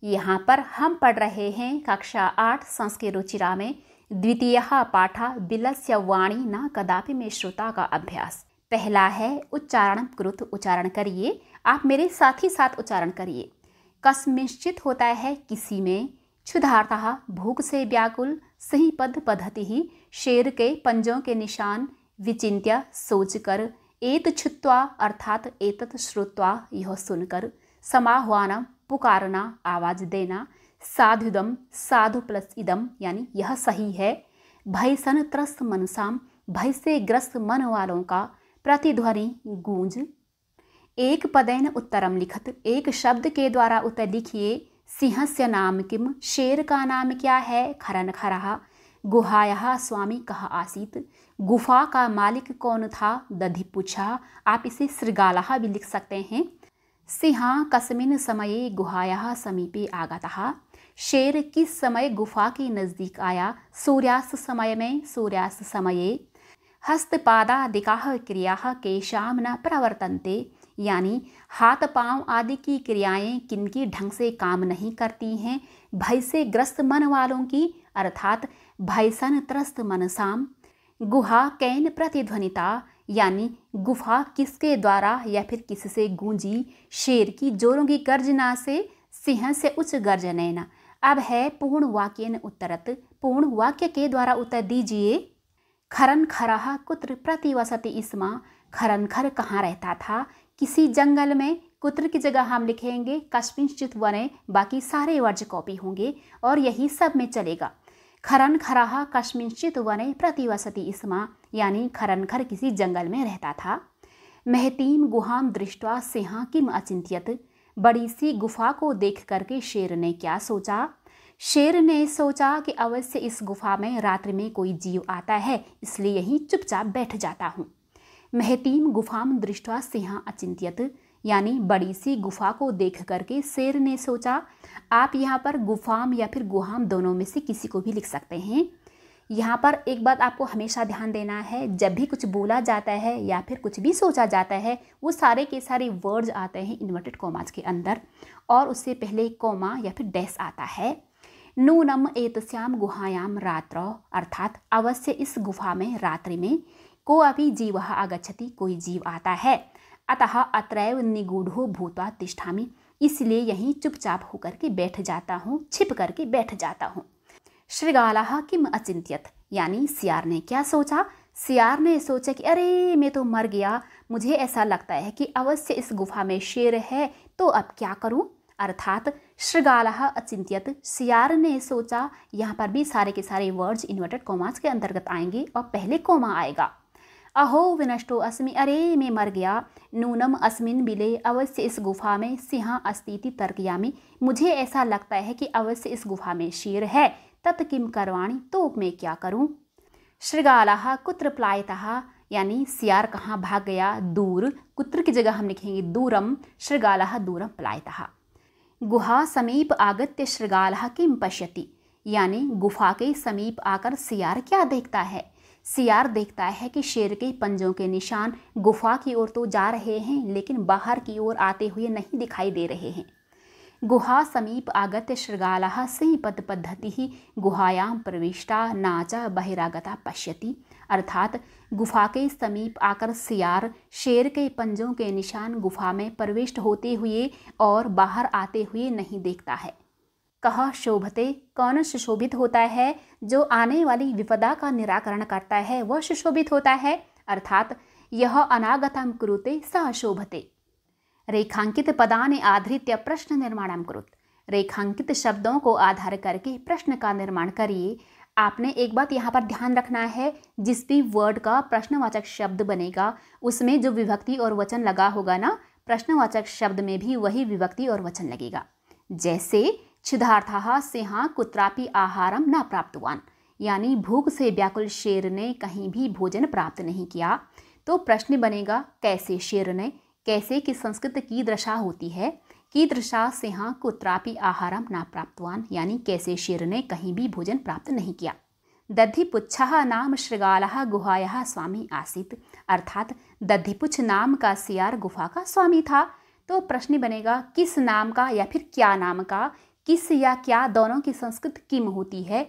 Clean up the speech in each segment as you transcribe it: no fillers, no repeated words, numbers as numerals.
यहाँ पर हम पढ़ रहे हैं कक्षा 8 संस्कृत रुचिरा में द्वितीयः पाठः बिलस्य वाणी न कदापि में श्रोता का अभ्यास। पहला है उच्चारण कृत, उच्चारण करिए। आप मेरे साथ ही साथ उच्चारण करिए। कस्मिंश्चित होता है किसी में, क्षुधार्तः भूख से व्याकुल, सही पद पद्धति ही शेर के पंजों के निशान, विचिन्त्य सोचकर, एत छुत्वा अर्थात एतत् श्रुत्वा यह सुनकर, समाह्वानम पुकारना आवाज देना, साधुदम साधु प्लस इदम यानी यह सही है, भय सन त्रस्त मनसाम भय से ग्रस्त मन वालों का, प्रतिध्वनि गूंज। एक पदेन उत्तरम लिखत, एक शब्द के द्वारा उत्तर लिखिए। सिंहस्य नाम किम, शेर का नाम क्या है? खरन खरहा। गुहायः स्वामी कहाँ आसीत, गुफा का मालिक कौन था? दधि पूछा। आप इसे श्रृगालः भी लिख सकते हैं। सिंह कस्मिन् समये गुहायाः समीपे आगतः, शेर किस समय गुफा के नज़दीक आया? सूर्यास्त समय में, सूर्यास्त समये। हस्तपादादिकाः क्रियाः केषां न प्रवर्तन्ते, यानी हाथ पांव आदि की क्रियाएं किनकी ढंग से काम नहीं करती हैं? भय से ग्रस्त मन वालों की, अर्थात भयसन त्रस्त मनसाम। गुहा कैन प्रतिध्वनिता, यानी गुफा किसके द्वारा या फिर किससे गूंजी? शेर की जोरों की गर्जना से, सिंह से उच्च गर्जनैना। अब है पूर्ण वाक्येन उत्तरत, पूर्ण वाक्य के द्वारा उत्तर दीजिए। खरन खरहा कुत्र प्रतिवसति स्म, खरन खर कहाँ रहता था? किसी जंगल में। कुत्र की जगह हम लिखेंगे कस्मिंश्चित वने, बाकी सारे वर्ज कॉपी होंगे और यही सब में चलेगा। खरन खरहा कस्मिंश्चित वने प्रतिवसति स्म, यानी खरन खर किसी जंगल में रहता था। महतीम गुहाम दृष्ट्वा सिंह किम अचिंत्यत, बड़ी सी गुफा को देख करके शेर ने क्या सोचा? शेर ने सोचा कि अवश्य इस गुफा में रात्रि में कोई जीव आता है, इसलिए यहीं चुपचाप बैठ जाता हूँ। महतीम गुफाम दृष्ट्वा सिंह अचिंत्यत, यानी बड़ी सी गुफा को देख करके शेर ने सोचा। आप यहाँ पर गुफाम या फिर गुहाम दोनों में से किसी को भी लिख सकते हैं। यहाँ पर एक बात आपको हमेशा ध्यान देना है, जब भी कुछ बोला जाता है या फिर कुछ भी सोचा जाता है, वो सारे के सारे वर्ड्स आते हैं इन्वर्टेड कॉमास के अंदर और उससे पहले कॉमा या फिर डैश आता है। नूनम एतस्याम गुहायाम रात्रौ, अर्थात अवश्य इस गुफा में रात्रि में, को अभी जीव आगच्छति, कोई जीव आता है। अतः अत्रैव निगूढ़ो भूत्वा तिष्ठामि, इसलिए यहीं चुपचाप होकर के बैठ जाता हूँ, छिप करके बैठ जाता हूँ। श्रृगालः किम अचिंत्यत, यानी सियार ने क्या सोचा? सियार ने सोचा कि अरे मैं तो मर गया, मुझे ऐसा लगता है कि अवश्य इस गुफा में शेर है, तो अब क्या करूं? अर्थात श्रृगालः अचिंत्यत, सियार ने सोचा। यहाँ पर भी सारे के सारे वर्ड्स इन्वर्टेड कॉमास के अंतर्गत आएंगे और पहले कोमा आएगा। अहो विनष्टो अस्मि, अरे मैं मर गया। नूनम अस्मिन बिले, अवश्य इस गुफा में सिंह अस्तीति तर्कयामि, मुझे ऐसा लगता है कि अवश्य इस गुफा में शेर है। तत् किम करवाणि, तो मैं क्या करूं? श्रृगालः कुत्र प्लायतः, यानी सियार कहाँ भाग गया? दूर। कुत्र की जगह हम लिखेंगे दूरम, श्रृगालः दूरम प्लायतः। गुहा समीप आगत्य श्रृगालः किम पश्यति, यानी गुफा के समीप आकर सियार क्या देखता है? सियार देखता है कि शेर के पंजों के निशान गुफा की ओर तो जा रहे हैं, लेकिन बाहर की ओर आते हुए नहीं दिखाई दे रहे हैं। गुहा समीप आगत्य श्रृगालः सही पद पद्धति ही गुहायाम प्रविष्टा नाचा बहिरागता पश्यति, अर्थात गुफा के समीप आकर सियार शेर के पंजों के निशान गुफा में प्रविष्ट होते हुए और बाहर आते हुए नहीं देखता है। कह शोभते, कौन सुशोभित होता है? जो आने वाली विपदा का निराकरण करता है वह सुशोभित होता है, अर्थात यह अनागतम कुरुते सह शोभते। रेखांकित पदानि आधृत्य प्रश्न निर्माणम कुरुत, रेखांकित शब्दों को आधार करके प्रश्न का निर्माण करिए। आपने एक बात यहाँ पर ध्यान रखना है, जिस भी वर्ड का प्रश्नवाचक शब्द बनेगा उसमें जो विभक्ति और वचन लगा होगा ना, प्रश्नवाचक शब्द में भी वही विभक्ति और वचन लगेगा। जैसे क्षुधार्थः सिंह कुत्रापि आहारम न प्राप्तवान, यानी भूख से व्याकुल शेर ने कहीं भी भोजन प्राप्त नहीं किया। तो प्रश्न बनेगा कैसे शेर ने, कैसे की संस्कृत की दृशा होती है, कीदृशा सिंह कुत्रापि आहारम न प्राप्तवान, यानी कैसे शेर ने कहीं भी भोजन प्राप्त नहीं किया। दधिपुच्छः नाम श्रृगालः गुहायाः स्वामी आसीत, अर्थात दधिपुच्छ नाम का सियार गुफा का स्वामी था। तो प्रश्न बनेगा किस नाम का या फिर क्या नाम का, किस या क्या दोनों की संस्कृत किम होती है।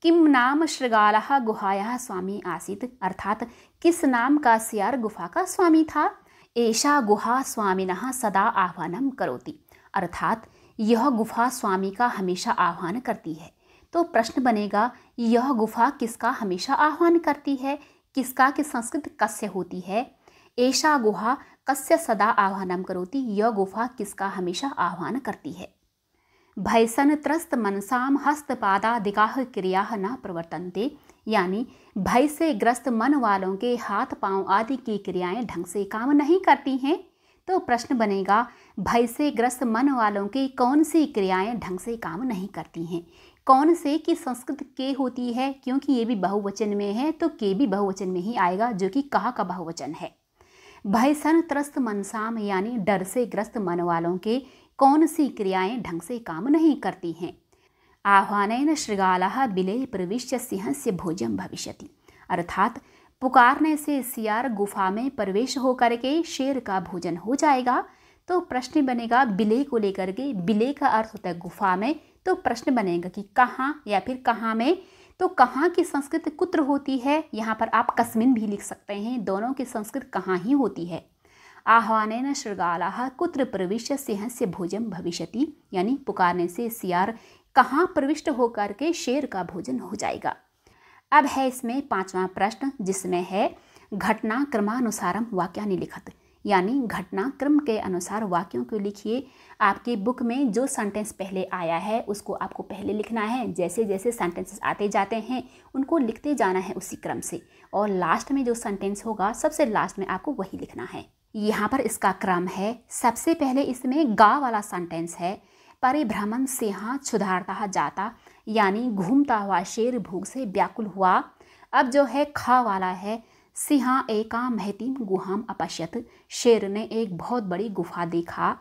किम नाम शृगालः गुहायाः स्वामी आसीत्, अर्थात किस नाम का सियार गुफा का स्वामी था। एषा गुहा स्वामिनः सदा आह्वानं करोति, अर्थात यह गुफा स्वामी का हमेशा आह्वान करती है। तो प्रश्न बनेगा, यह गुफा किसका हमेशा आह्वान करती है, किसका की संस्कृत कस्य होती है। एषा गुहा कस्य सदा आह्वानं करोति, यह गुफा किसका हमेशा आह्वान करती है। भयसन त्रस्त मनसाम हस्तपादादिकाः क्रियाः न प्रवर्तन्ते, यानी भय से ग्रस्त मन वालों के हाथ पांव आदि की क्रियाएं ढंग से काम नहीं करती हैं। तो प्रश्न बनेगा, भय से ग्रस्त मन वालों की कौन सी क्रियाएं ढंग से काम नहीं करती हैं। कौन से की संस्कृत के होती है, क्योंकि ये भी बहुवचन में है तो के भी बहुवचन में ही आएगा, जो कि कहा का बहुवचन है। भयसन त्रस्त मनसाम, यानी डर से ग्रस्त मन वालों के कौन सी क्रियाएं ढंग से काम नहीं करती हैं। आह्वानेन शृगालः बिले प्रविश्य सिंहस्य भोज्यं भविष्यति, अर्थात पुकारने से सियार गुफा में प्रवेश होकर के शेर का भोजन हो जाएगा। तो प्रश्न बनेगा बिले को लेकर के, बिले का अर्थ होता है गुफा में, तो प्रश्न बनेगा कि कहाँ या फिर कहाँ में। तो कहाँ की संस्कृत कुत्र होती है, यहाँ पर आप कस्मिन भी लिख सकते हैं, दोनों की संस्कृत कहाँ ही होती है। आह्वानेन शृगालः कुत्र प्रविश्य सिंहस्य भोजन भविष्यति, यानी पुकारने से सियार कहाँ प्रविष्ट होकर के शेर का भोजन हो जाएगा। अब है इसमें पांचवा प्रश्न, जिसमें है घटना क्रमानुसारम वाक्यानि लिखत, यानी घटनाक्रम के अनुसार वाक्यों को लिखिए। आपकी बुक में जो सेंटेंस पहले आया है उसको आपको पहले लिखना है, जैसे जैसे सेंटेंसेस आते जाते हैं उनको लिखते जाना है उसी क्रम से, और लास्ट में जो सेंटेंस होगा सबसे लास्ट में आपको वही लिखना है। यहाँ पर इसका क्रम है, सबसे पहले इसमें गा वाला सेंटेंस है, परिभ्रमण सिंह क्षुधार्ता जाता, यानी घूमता हुआ शेर भूख से व्याकुल हुआ। अब जो है खा वाला है, सिंह एकाम महतीम गुहाम अपश्यत, शेर ने एक बहुत बड़ी गुफा देखा।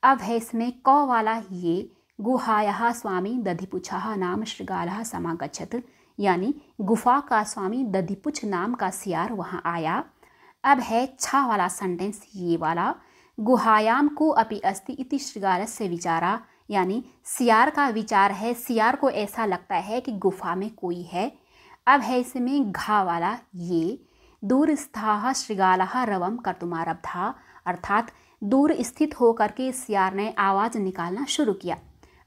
अब है इसमें क वाला, ये गुहायाः स्वामी दधिपुच्छः नाम शृगालः समागच्छत, यानी गुफा का स्वामी दधिपुच्छ नाम का सियार वहाँ आया। अब है छा वाला सेंटेंस, ये वाला, गुहायाम को अपि अस्ति इति शृगालस्य विचारा, यानी सियार का विचार है, सियार को ऐसा लगता है कि गुफा में कोई है। अब है इसमें घा वाला, ये दूरस्थाः शृगालः रवं कर्तुमारब्धा, अर्थात दूर स्थित होकर के सियार ने आवाज़ निकालना शुरू किया।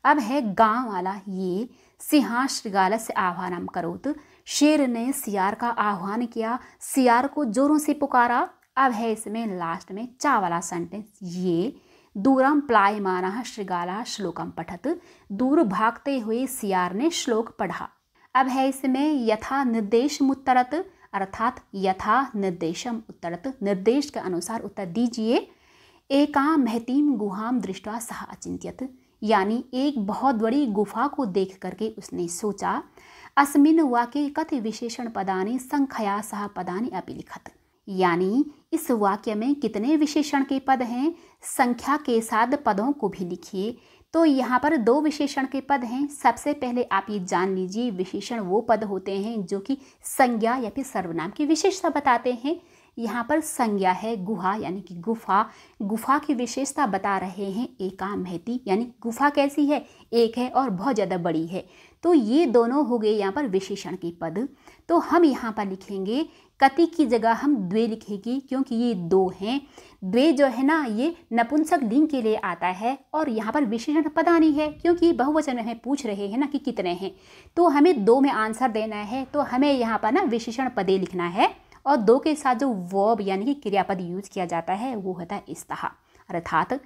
अब है गांव वाला, ये सिंह शृगालस्य आह्वानं करोत, शेर ने सियार का आह्वान किया, सियार को जोरों से पुकारा। अब है इसमें लास्ट में चा वाला सेंटेंस, ये दूरम प्लायमानः शृगालः श्लोकम पठत, दूर भागते हुए सियार ने श्लोक पढ़ा। अब है इसमें यथा निर्देशम उत्तरत, अर्थात यथा निर्देशम उत्तरत, निर्देश के अनुसार उत्तर दीजिए। एकाम महतीम गुहाम दृष्ट्वा सह अचिंत्यत, यानी एक बहुत बड़ी गुफा को देख करके उसने सोचा। अस्मिन् वाक्ये कति विशेषण पदानि संख्या सह पदानि अपि लिखत, यानी इस वाक्य में कितने विशेषण के पद हैं, संख्या के साथ पदों को भी लिखिए। तो यहाँ पर दो विशेषण के पद हैं। सबसे पहले आप ये जान लीजिए, विशेषण वो पद होते हैं जो कि संज्ञा या फिर सर्वनाम की विशेषता बताते हैं। यहाँ पर संज्ञा है गुहा, यानी कि गुफा, गुफा की विशेषता बता रहे हैं एकाम महती, यानी गुफा कैसी है, एक है और बहुत ज़्यादा बड़ी है। तो ये दोनों हो गए यहाँ पर विशेषण के पद। तो हम यहाँ पर लिखेंगे, कति की जगह हम द्वे लिखेंगे, क्योंकि ये दो हैं। द्वे जो है ना, ये नपुंसक लिंग के लिए आता है, और यहाँ पर विशेषण पदानी है, क्योंकि बहुवचन में पूछ रहे हैं ना कि कितने हैं, तो हमें दो में आंसर देना है। तो हमें यहाँ पर ना विशेषण पदे लिखना है, और दो के साथ जो वर्ब यानी कि क्रियापद यूज किया जाता है वो होता है स्तः, अर्थात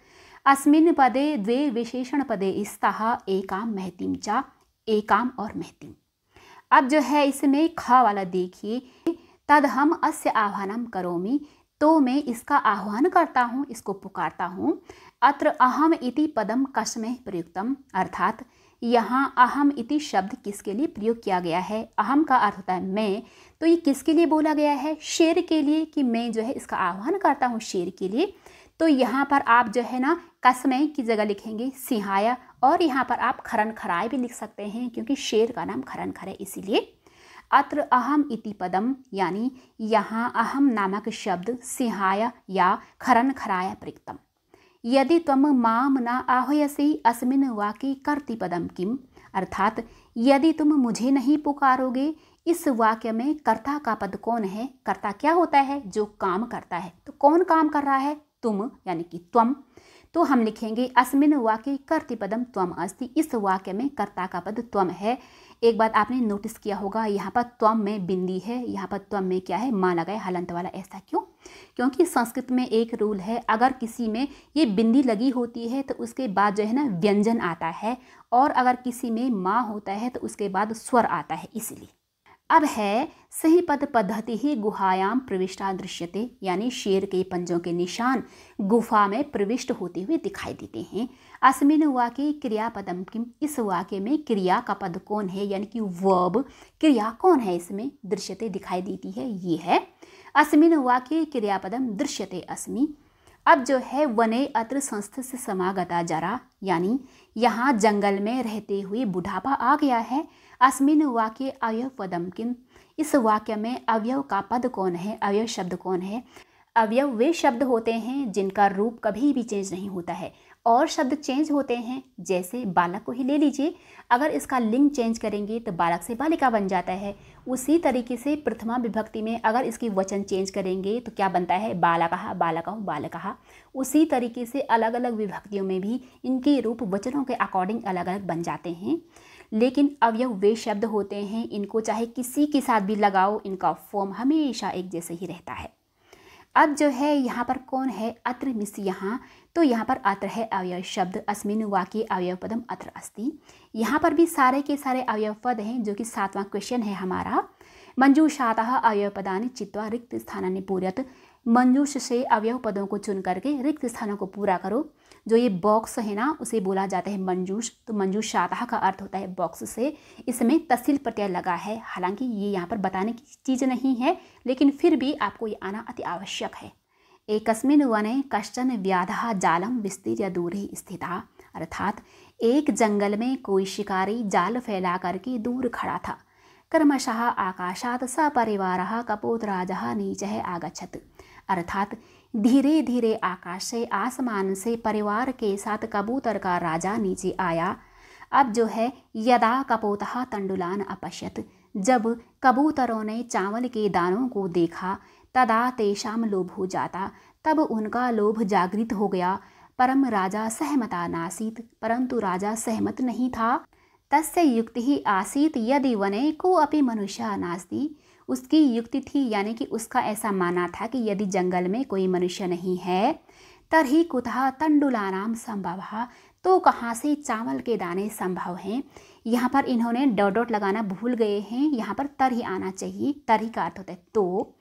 अस्मिन् पदे द्वे विशेषण पदे स्तः एकाम महतीम च, एकाम और महतीम। अब जो है इसमें खा वाला देखिए, तद हम अस्य आह्वानं करोमि, तो मैं इसका आह्वान करता हूँ, इसको पुकारता हूँ। अत्र अहम इति पदम कस्मै प्रयुक्तम, अर्थात यहाँ अहम इति शब्द किसके लिए प्रयोग किया गया है। अहम का अर्थ होता है मैं, तो ये किसके लिए बोला गया है, शेर के लिए, कि मैं जो है इसका आह्वान करता हूँ शेर के लिए। तो यहाँ पर आप जो है ना कस्मै की जगह लिखेंगे सिंहाय, और यहाँ पर आप खरन खराय भी लिख सकते हैं, क्योंकि शेर का नाम खरन खर है इसीलिए। अत्र अहम इति पदम, यानी यहाँ अहम नामक शब्द सिंहाय या खरन खराय प्रयुक्तम, यदि त्वम माम न आह्वयसि अस्मिन् वाक्ये कर्तृपदम किम, अर्थात यदि तुम मुझे नहीं पुकारोगे, इस वाक्य में कर्ता का पद कौन है? कर्ता क्या होता है? जो काम करता है। तो कौन काम कर रहा है? तुम, यानी कि त्वम। तो हम लिखेंगे अस्मिन् वाक्ये कर्तृपदम त्वम अस्ति। इस वाक्य में कर्ता का पद त्वम है। एक बात आपने नोटिस किया होगा, यहाँ पर त्वम में बिंदी है, यहाँ पर त्वम में क्या है? मां लगाए हलंत वाला। ऐसा क्यों? क्योंकि संस्कृत में एक रूल है, अगर किसी में ये बिंदी लगी होती है तो उसके बाद जो है ना व्यंजन आता है, और अगर किसी में मां होता है तो उसके बाद स्वर आता है, इसलिए। अब है सही पद पद्धति ही गुहायाम प्रविष्टा दृश्यते, यानी शेर के पंजों के निशान गुफा में प्रविष्ट होते हुए दिखाई देते हैं। अस्मिन् वाक्ये क्रियापदम किम, इस वाक्य में क्रिया का पद कौन है? यानी कि वर्ब, क्रिया कौन है इसमें? दृश्यते दिखाई देती है, ये है। अस्मिन् वाक्ये क्रियापदम दृश्यते अस्मि। अब जो है वने अत्र संस्थ से समागता जरा, यानी यहाँ जंगल में रहते हुए बुढ़ापा आ गया है। अस्मिन् वाक्ये अवयव पदम किम, इस वाक्य में अवयव का पद कौन है? अवयव शब्द कौन है? अवयव वे शब्द होते हैं जिनका रूप कभी भी चेंज नहीं होता है, और शब्द चेंज होते हैं। जैसे बालक को ही ले लीजिए, अगर इसका लिंग चेंज करेंगे तो बालक से बालिका बन जाता है। उसी तरीके से प्रथमा विभक्ति में अगर इसकी वचन चेंज करेंगे तो क्या बनता है? बालकः, बालकौ, बालकः। उसी तरीके से अलग अलग विभक्तियों में भी इनके रूप वचनों के अकॉर्डिंग अलग अलग बन जाते हैं। लेकिन अवयव वे शब्द होते हैं, इनको चाहे किसी के साथ भी लगाओ, इनका फॉर्म हमेशा एक जैसे ही रहता है। अब जो है यहाँ पर कौन है? अत्र मिस यहाँ, तो यहाँ पर अत्र है अवयव शब्द। अस्मिन् वाक्ये अवयव पदम अत्र अस्ति। यहाँ पर भी सारे के सारे अवयव पद हैं, जो कि 7वां क्वेश्चन है हमारा। मंजूषातः अवयव पदानि चित्वा रिक्त स्थानानि पूरयत, मंजूष से अवयव पदों को चुन करके रिक्त स्थानों को पूरा करो। जो ये बॉक्स है ना, उसे बोला जाता है मंजूष। तो मंजूषातः का अर्थ होता है बॉक्स से। इसमें तहसील प्रत्यय लगा है, हालांकि ये यहाँ पर बताने की चीज़ नहीं है, लेकिन फिर भी आपको ये आना अति आवश्यक है। एकस्मिन् वने कश्चन व्याधः जालं विस्तीर्य दूरे स्थितः, अर्थात एक जंगल में कोई शिकारी जाल फैला करके दूर खड़ा था। क्रमशः आकाशात् सपरिवारः कपोतराजः नीचः आगच्छत्, अर्थात धीरे धीरे आकाश से, आसमान से परिवार के साथ कबूतर का राजा नीचे आया। अब जो है यदा कपोतः तंडुलान अपश्यत, जब कबूतरों ने चावल के दानों को देखा, तदा तेषाम लोभ हो जाता, तब उनका लोभ जागृत हो गया। परम राजा सहमता नासीत, परंतु राजा सहमत नहीं था। तस्य युक्ति ही आसीत यदि वने को अपि मनुष्य नास्ति, उसकी युक्ति थी, यानी कि उसका ऐसा मानना था कि यदि जंगल में कोई मनुष्य नहीं है, तर्हि कुतः तंडुलानाम संभवः, तो कहाँ से चावल के दाने संभव हैं। यहाँ पर इन्होंने डॉट डॉट लगाना भूल गए हैं, यहाँ पर तर्हि आना चाहिए। तर्हि का अर्थ होता है तो।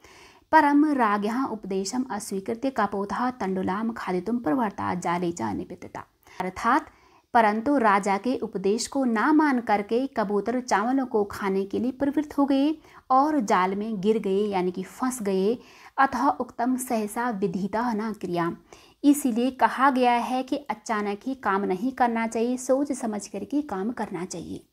परम राज्ञः उपदेशम अस्वीकृत्य कपोतः तंडुलाम खादितुम प्रवर्ता जाले च निपतिता, अर्थात परंतु राजा के उपदेश को ना मान करके कबूतर चावलों को खाने के लिए प्रवृत्त हो गए और जाल में गिर गए, यानी कि फंस गए। अतः उक्तम सहसा विधिता न क्रिया, इसीलिए कहा गया है कि अचानक ही काम नहीं करना चाहिए, सोच समझ करके काम करना चाहिए।